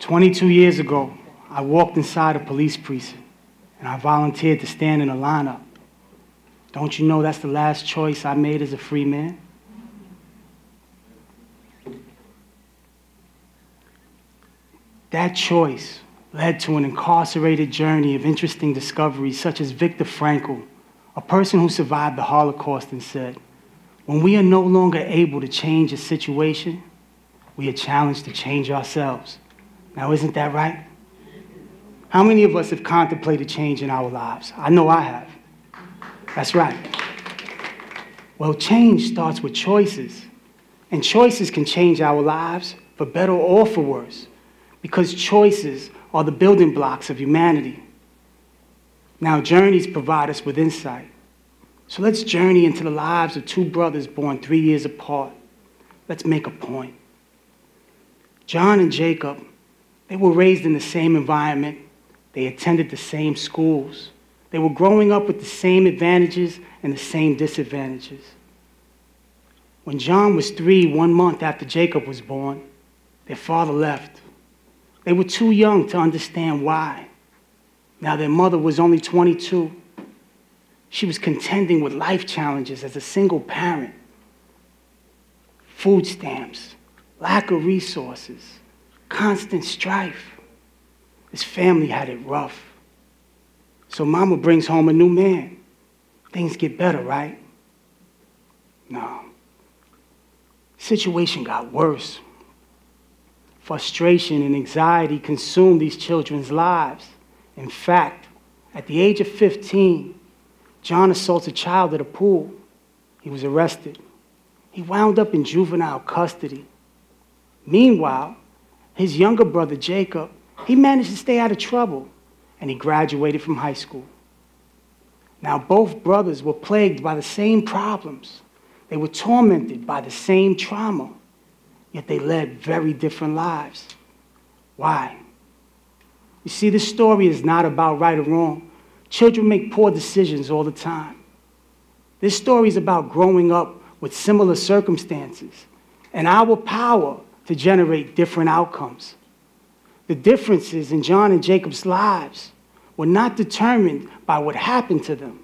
22 years ago, I walked inside a police precinct and I volunteered to stand in a lineup. Don't you know that's the last choice I made as a free man? That choice led to an incarcerated journey of interesting discoveries, such as Viktor Frankl, a person who survived the Holocaust and said, when we are no longer able to change a situation, we are challenged to change ourselves. Now, isn't that right? How many of us have contemplated change in our lives? I know I have. That's right. Well, change starts with choices, and choices can change our lives for better or for worse, because choices are the building blocks of humanity. Now, journeys provide us with insight. So let's journey into the lives of two brothers born 3 years apart. Let's make a point. John and Jacob, they were raised in the same environment. They attended the same schools. They were growing up with the same advantages and the same disadvantages. When John was 3, 1 month after Jacob was born, their father left. They were too young to understand why. Now their mother was only 22. She was contending with life challenges as a single parent. Food stamps, lack of resources, constant strife. His family had it rough. So mama brings home a new man. Things get better, right? No. Situation got worse. Frustration and anxiety consumed these children's lives. In fact, at the age of 15, John assaults a child at a pool. He was arrested. He wound up in juvenile custody. Meanwhile, his younger brother, Jacob, he managed to stay out of trouble, and he graduated from high school. Now, both brothers were plagued by the same problems. They were tormented by the same trauma, yet they led very different lives. Why? You see, this story is not about right or wrong. Children make poor decisions all the time. This story is about growing up with similar circumstances and our power to generate different outcomes. The differences in John and Jacob's lives were not determined by what happened to them.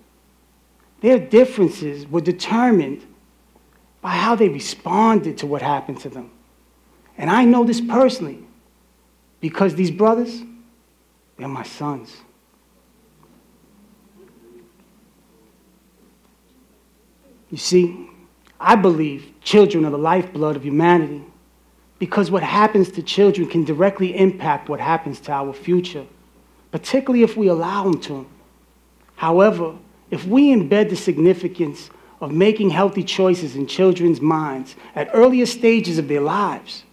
Their differences were determined by how they responded to what happened to them. And I know this personally because these brothers, they're my sons. You see, I believe children are the lifeblood of humanity because what happens to children can directly impact what happens to our future, particularly if we allow them to. However, if we embed the significance of making healthy choices in children's minds at earlier stages of their lives,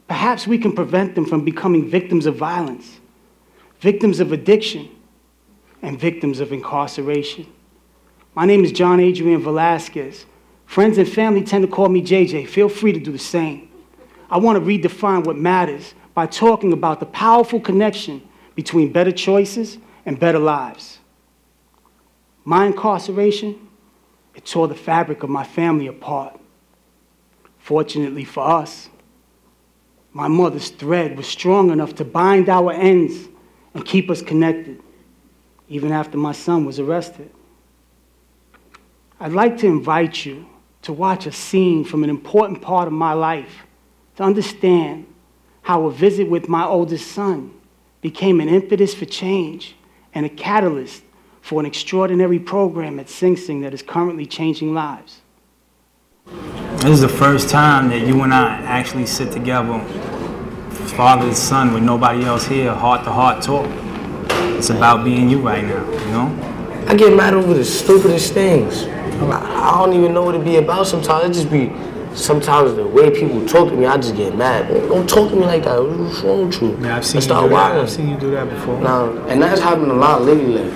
perhaps we can prevent them from becoming victims of violence, victims of addiction, and victims of incarceration. My name is Jon-Adrian Velazquez. Friends and family tend to call me JJ. Feel free to do the same. I want to redefine what matters by talking about the powerful connection between better choices and better lives. My incarceration, it tore the fabric of my family apart. Fortunately for us, my mother's thread was strong enough to bind our ends and keep us connected, even after my son was arrested. I'd like to invite you to watch a scene from an important part of my life to understand how a visit with my oldest son became an impetus for change and a catalyst for an extraordinary program at Sing Sing that is currently changing lives. This is the first time that you and I actually sit together, father and son, with nobody else here, heart-to-heart talk. It's about being you right now, you know? I get mad over the stupidest things. I don't even know what it be about sometimes. It just be, sometimes the way people talk to me, I just get mad. Don't talk to me like that. What's wrong with you? Yeah, I've seen you do that before. Now, and that's happened a lot lately. Like,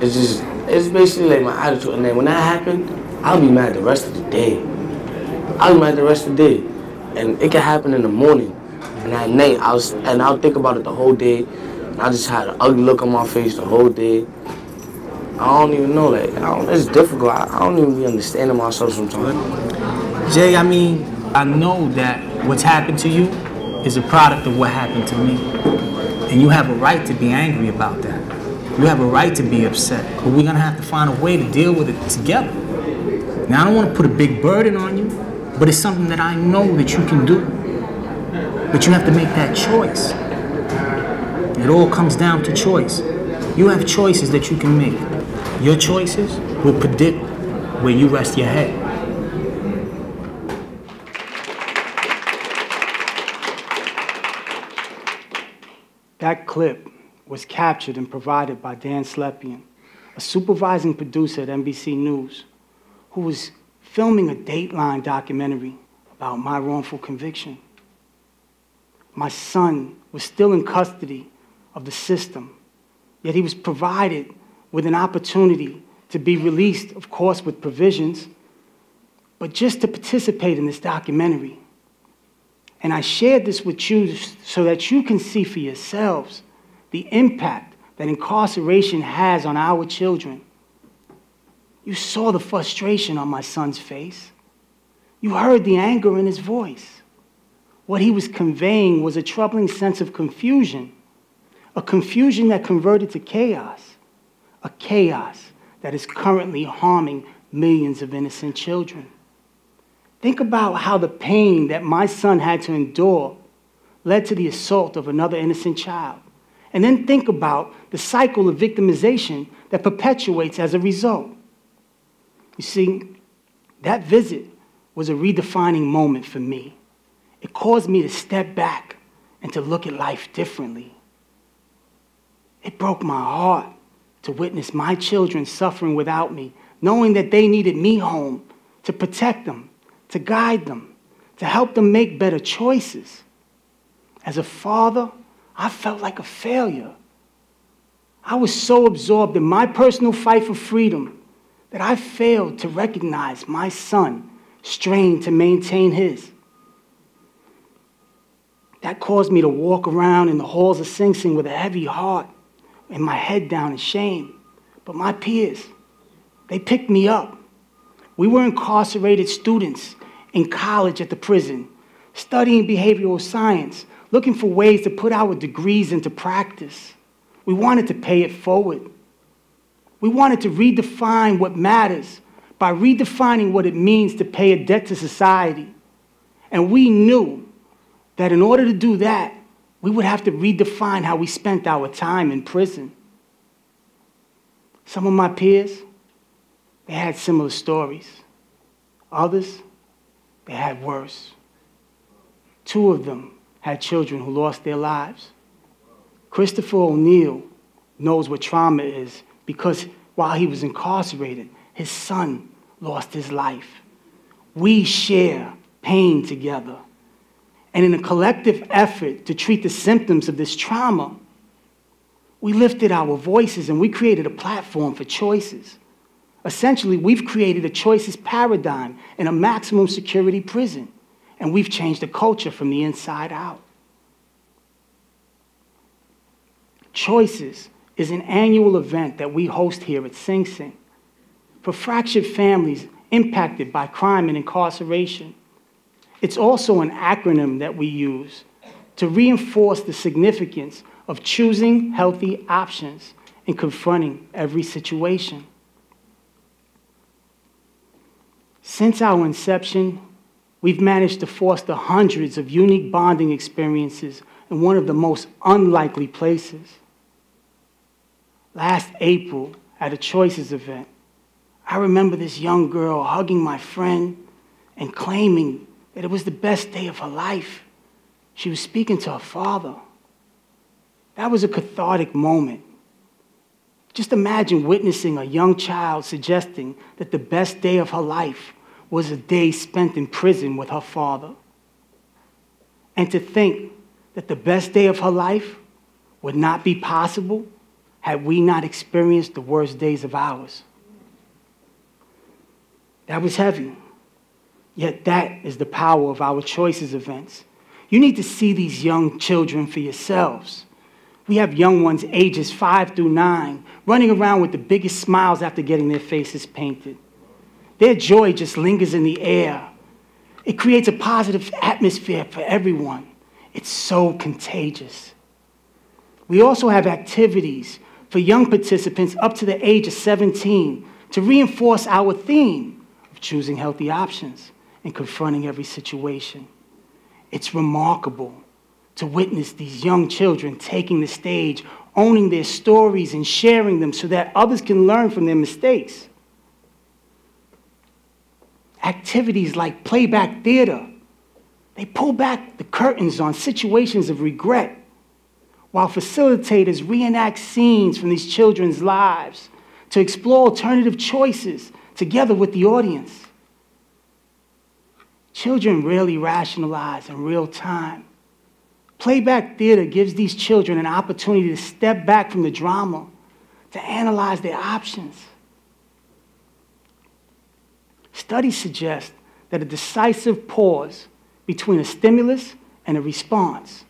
it's basically like my attitude. And then when that happened, I'll be mad the rest of the day. I'll be mad the rest of the day. And it can happen in the morning. And at night, I'll think about it the whole day. And I just had an ugly look on my face the whole day. I don't even know, like, it's difficult. I don't even be understanding myself sometimes. Jay, I mean, I know that what's happened to you is a product of what happened to me. And you have a right to be angry about that. You have a right to be upset. But we're going to have to find a way to deal with it together. Now, I don't want to put a big burden on you, but it's something that I know that you can do. But you have to make that choice. It all comes down to choice. You have choices that you can make. Your choices will predict where you rest your head. That clip was captured and provided by Dan Slepian, a supervising producer at NBC News, who was filming a Dateline documentary about my wrongful conviction. My son was still in custody of the system, yet he was provided with an opportunity to be released, of course with provisions, but just to participate in this documentary. And I shared this with you so that you can see for yourselves the impact that incarceration has on our children. You saw the frustration on my son's face. You heard the anger in his voice. What he was conveying was a troubling sense of confusion, a confusion that converted to chaos, a chaos that is currently harming millions of innocent children. Think about how the pain that my son had to endure led to the assault of another innocent child. And then think about the cycle of victimization that perpetuates as a result. You see, that visit was a redefining moment for me. It caused me to step back and to look at life differently. It broke my heart to witness my children suffering without me, knowing that they needed me home to protect them, to guide them, to help them make better choices. As a father, I felt like a failure. I was so absorbed in my personal fight for freedom that I failed to recognize my son strained to maintain his. That caused me to walk around in the halls of Sing Sing with a heavy heart and my head down in shame. But my peers, they picked me up. We were incarcerated students in college at the prison, studying behavioral science, looking for ways to put our degrees into practice. We wanted to pay it forward. We wanted to redefine what matters by redefining what it means to pay a debt to society. And we knew that in order to do that, we would have to redefine how we spent our time in prison. Some of my peers, they had similar stories. Others, they had worse. 2 of them had children who lost their lives. Christopher O'Neal knows what trauma is because while he was incarcerated, his son lost his life. We share pain together. And in a collective effort to treat the symptoms of this trauma, we lifted our voices and we created a platform for choices. Essentially, we've created a choices paradigm in a maximum security prison, and we've changed the culture from the inside out. Choices is an annual event that we host here at Sing Sing for fractured families impacted by crime and incarceration. It's also an acronym that we use to reinforce the significance of choosing healthy options and confronting every situation. Since our inception, we've managed to foster hundreds of unique bonding experiences in one of the most unlikely places. Last April, at a C.H.O.I.C.E.S event, I remember this young girl hugging my friend and claiming that it was the best day of her life. She was speaking to her father. That was a cathartic moment. Just imagine witnessing a young child suggesting that the best day of her life was a day spent in prison with her father. And to think that the best day of her life would not be possible had we not experienced the worst days of ours. That was heavy. Yet that is the power of our C.H.O.I.C.E.S events. You need to see these young children for yourselves. We have young ones ages 5 through 9 running around with the biggest smiles after getting their faces painted. Their joy just lingers in the air. It creates a positive atmosphere for everyone. It's so contagious. We also have activities for young participants up to the age of 17 to reinforce our theme of choosing healthy options and confronting every situation. It's remarkable to witness these young children taking the stage, owning their stories and sharing them so that others can learn from their mistakes. Activities like playback theater, they pull back the curtains on situations of regret, while facilitators reenact scenes from these children's lives to explore alternative choices together with the audience. Children rarely rationalize in real time. Playback theater gives these children an opportunity to step back from the drama, to analyze their options. Studies suggest that a decisive pause between a stimulus and a response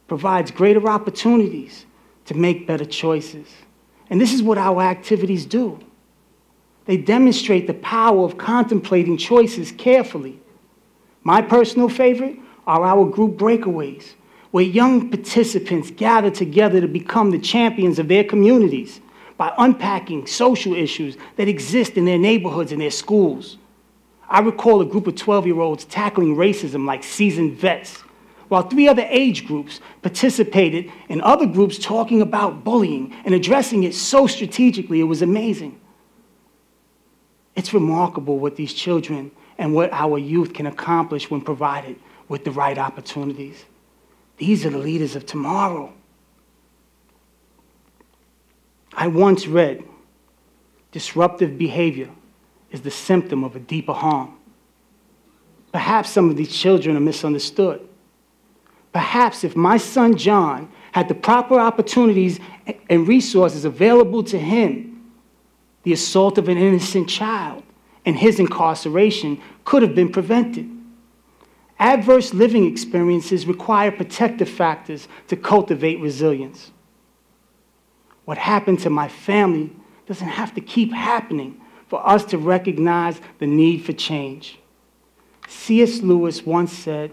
provides greater opportunities to make better choices. And this is what our activities do. They demonstrate the power of contemplating choices carefully. My personal favorite are our group breakaways, where young participants gather together to become the champions of their communities by unpacking social issues that exist in their neighborhoods and their schools. I recall a group of 12-year-olds tackling racism like seasoned vets, while 3 other age groups participated in other groups talking about bullying and addressing it so strategically. It was amazing. It's remarkable what these children and what our youth can accomplish when provided with the right opportunities. These are the leaders of tomorrow. I once read, disruptive behavior is the symptom of a deeper harm. Perhaps some of these children are misunderstood. Perhaps if my son John had the proper opportunities and resources available to him, the assault of an innocent child and his incarceration could have been prevented. Adverse living experiences require protective factors to cultivate resilience. What happened to my family doesn't have to keep happening for us to recognize the need for change. C.S. Lewis once said,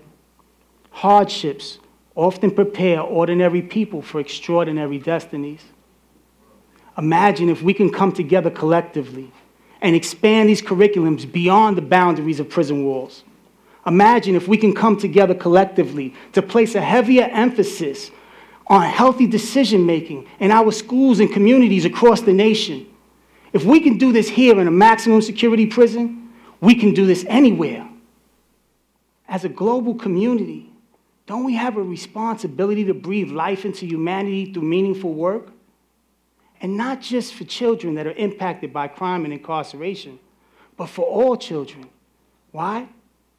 hardships often prepare ordinary people for extraordinary destinies. Imagine if we can come together collectively and expand these curriculums beyond the boundaries of prison walls. Imagine if we can come together collectively to place a heavier emphasis on healthy decision-making in our schools and communities across the nation. If we can do this here in a maximum security prison, we can do this anywhere. As a global community, don't we have a responsibility to breathe life into humanity through meaningful work? And not just for children that are impacted by crime and incarceration, but for all children. Why?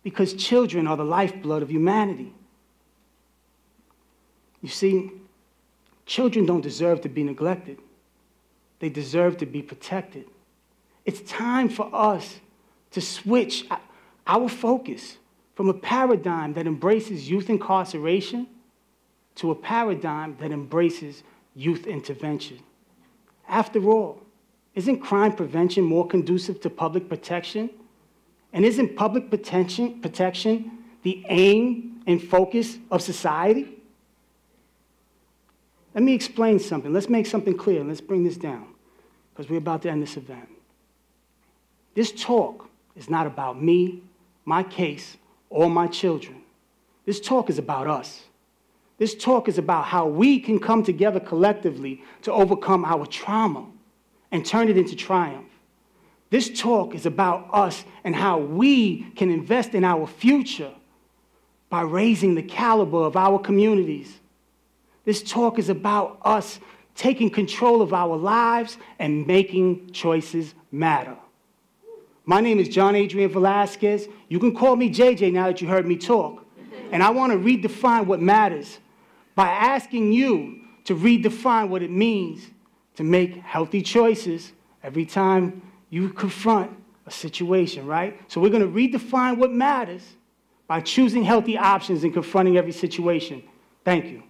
Because children are the lifeblood of humanity. You see, children don't deserve to be neglected. They deserve to be protected. It's time for us to switch our focus from a paradigm that embraces youth incarceration to a paradigm that embraces youth intervention. After all, isn't crime prevention more conducive to public protection? And isn't public protection the aim and focus of society? Let me explain something. Let's make something clear. Let's bring this down, because we're about to end this event. This talk is not about me, my case, or my children. This talk is about us. This talk is about how we can come together collectively to overcome our trauma and turn it into triumph. This talk is about us and how we can invest in our future by raising the caliber of our communities. This talk is about us taking control of our lives and making choices matter. My name is Jon-Adrian Velazquez. You can call me JJ now that you heard me talk. And I want to redefine what matters by asking you to redefine what it means to make healthy choices every time you confront a situation, right? So we're going to redefine what matters by choosing healthy options and confronting every situation. Thank you.